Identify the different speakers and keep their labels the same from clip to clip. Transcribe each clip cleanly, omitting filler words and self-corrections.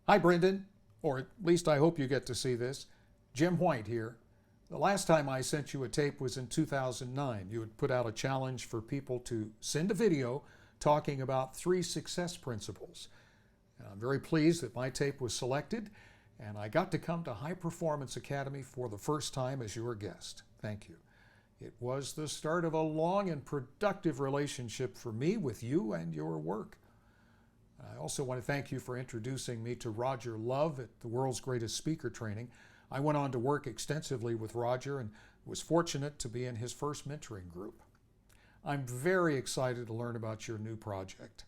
Speaker 1: Hi, Brendon, or at least I hope you get to see this. Jim White here. The last time I sent you a tape was in 2009. You had put out a challenge for people to send a video talking about 3 success principles. And I'm very pleased that my tape was selected, and I got to come to High Performance Academy for the first time as your guest. Thank you. It was the start of a long and productive relationship for me with you and your work. I also want to thank you for introducing me to Roger Love at the World's Greatest Speaker Training. I went on to work extensively with Roger and was fortunate to be in his first mentoring group. I'm very excited to learn about your new project.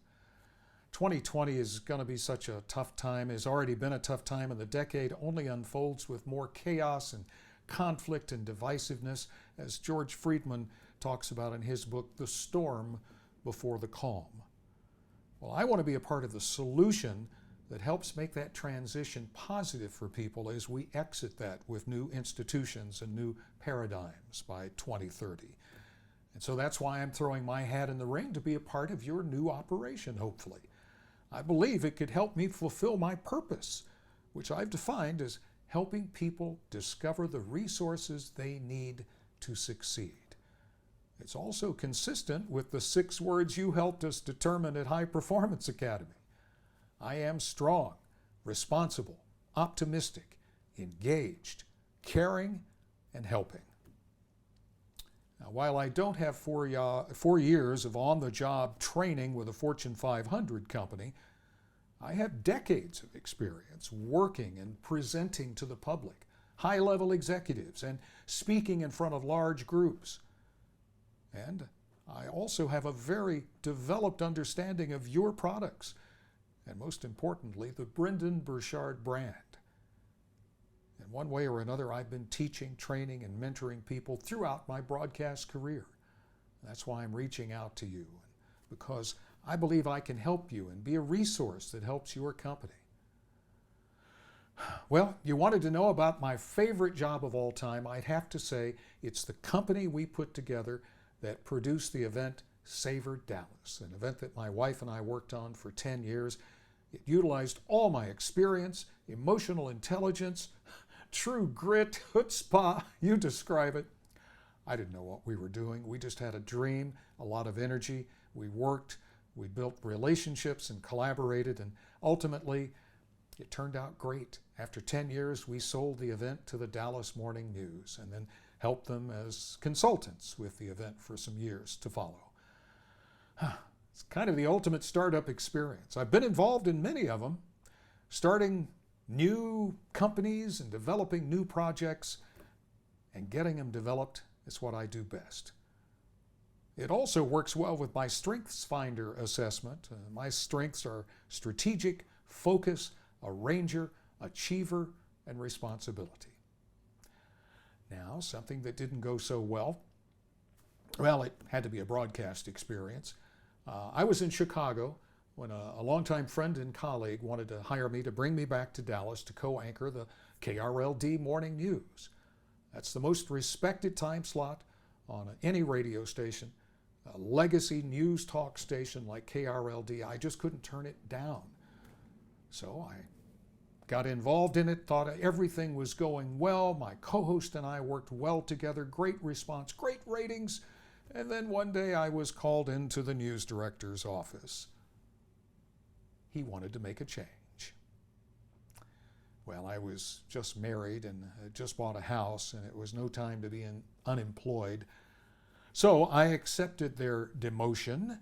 Speaker 1: 2020 is going to be such a tough time, has already been a tough time, and the decade only unfolds with more chaos and conflict and divisiveness, as George Friedman talks about in his book, The Storm Before the Calm. Well, I want to be a part of the solution that helps make that transition positive for people as we exit that with new institutions and new paradigms by 2030. And so that's why I'm throwing my hat in the ring to be a part of your new operation, hopefully. I believe it could help me fulfill my purpose, which I've defined as helping people discover the resources they need to succeed. It's also consistent with the 6 words you helped us determine at High Performance Academy. I am strong, responsible, optimistic, engaged, caring, and helping. Now, while I don't have 4 years of on-the-job training with a Fortune 500 company, I have decades of experience working and presenting to the public, high-level executives, and speaking in front of large groups. And I also have a very developed understanding of your products, and most importantly, the Brendon Burchard brand. In one way or another, I've been teaching, training, and mentoring people throughout my broadcast career. That's why I'm reaching out to you, because I believe I can help you and be a resource that helps your company. Well, you wanted to know about my favorite job of all time. I'd have to say it's the company we put together that produced the event Savor Dallas, an event that my wife and I worked on for 10 years. It utilized all my experience, emotional intelligence, true grit, chutzpah, you describe it. I didn't know what we were doing. We just had a dream, a lot of energy. We worked, we built relationships and collaborated, and ultimately it turned out great. After 10 years, we sold the event to the Dallas Morning News and then helped them as consultants with the event for some years to follow. It's kind of the ultimate startup experience. I've been involved in many of them, starting new companies and developing new projects, and getting them developed is what I do best. It also works well with my Strengths Finder assessment. My strengths are strategic, focus, arranger, achiever, and responsibility. Now, something that didn't go so well, it had to be a broadcast experience. I was in Chicago when a longtime friend and colleague wanted to hire me to bring me back to Dallas to co-anchor the KRLD Morning News. That's the most respected time slot on any radio station, a legacy news talk station like KRLD. I just couldn't turn it down. So I got involved in it, thought everything was going well. My co-host and I worked well together, great response, great ratings. And then one day I was called into the news director's office. He wanted to make a change. Well, I was just married and had just bought a house, and it was no time to be unemployed. So I accepted their demotion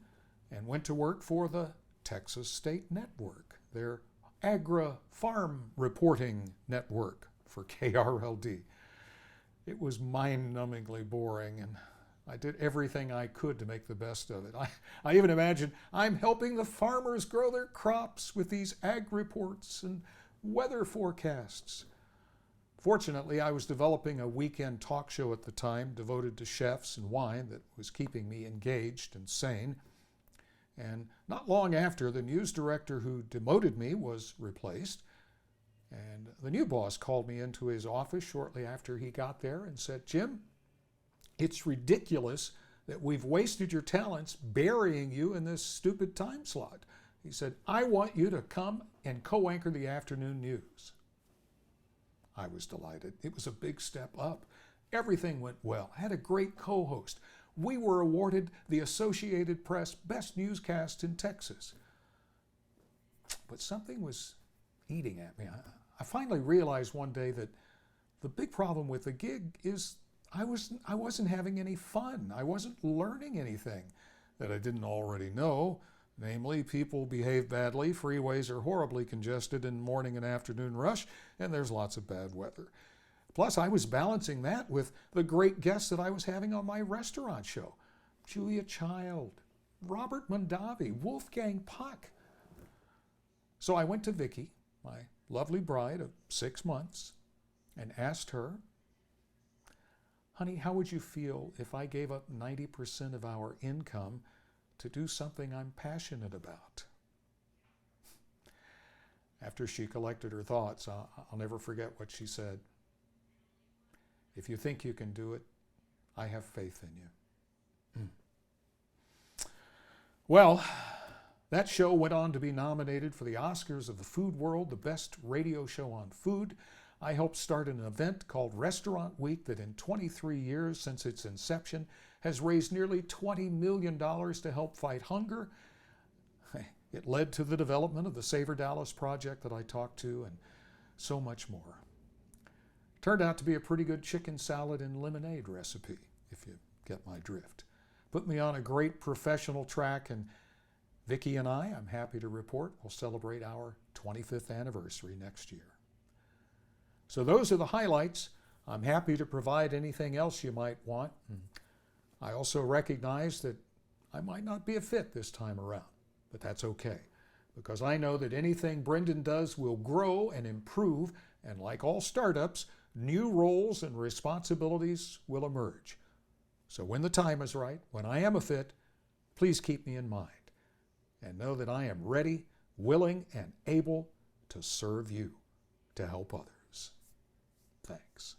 Speaker 1: and went to work for the Texas State Network, their agri-farm reporting network for KRLD. It was mind-numbingly boring, and I did everything I could to make the best of it. I even imagined I'm helping the farmers grow their crops with these ag reports and weather forecasts. Fortunately, I was developing a weekend talk show at the time devoted to chefs and wine that was keeping me engaged and sane. And not long after, the news director who demoted me was replaced. And the new boss called me into his office shortly after he got there and said, "Jim, it's ridiculous that we've wasted your talents burying you in this stupid time slot. He said, "I want you to come and co-anchor the afternoon news." I was delighted. It was a big step up. Everything went well. I had a great co-host. We were awarded the Associated Press Best Newscast in Texas. But something was eating at me. I finally realized one day that the big problem with the gig is I wasn't having any fun. I wasn't learning anything that I didn't already know. Namely, people behave badly, freeways are horribly congested in morning and afternoon rush, and there's lots of bad weather. Plus, I was balancing that with the great guests that I was having on my restaurant show. Julia Child, Robert Mondavi, Wolfgang Puck. So I went to Vicki, my lovely bride of 6 months, and asked her, "Honey, how would you feel if I gave up 90% of our income to do something I'm passionate about?" After she collected her thoughts, I'll never forget what she said. "If you think you can do it, I have faith in you." Well, that show went on to be nominated for the Oscars of the Food World, the best radio show on food. I helped start an event called Restaurant Week that in 23 years since its inception has raised nearly $20 million to help fight hunger. It led to the development of the Savor Dallas project that I talked to, and so much more. Turned out to be a pretty good chicken salad and lemonade recipe, if you get my drift. Put me on a great professional track, and Vicki and I'm happy to report, will celebrate our 25th anniversary next year. So those are the highlights. I'm happy to provide anything else you might want. I also recognize that I might not be a fit this time around, but that's okay, because I know that anything Brendon does will grow and improve, and like all startups, new roles and responsibilities will emerge. So when the time is right, when I am a fit, please keep me in mind, and know that I am ready, willing, and able to serve you, to help others. Thanks.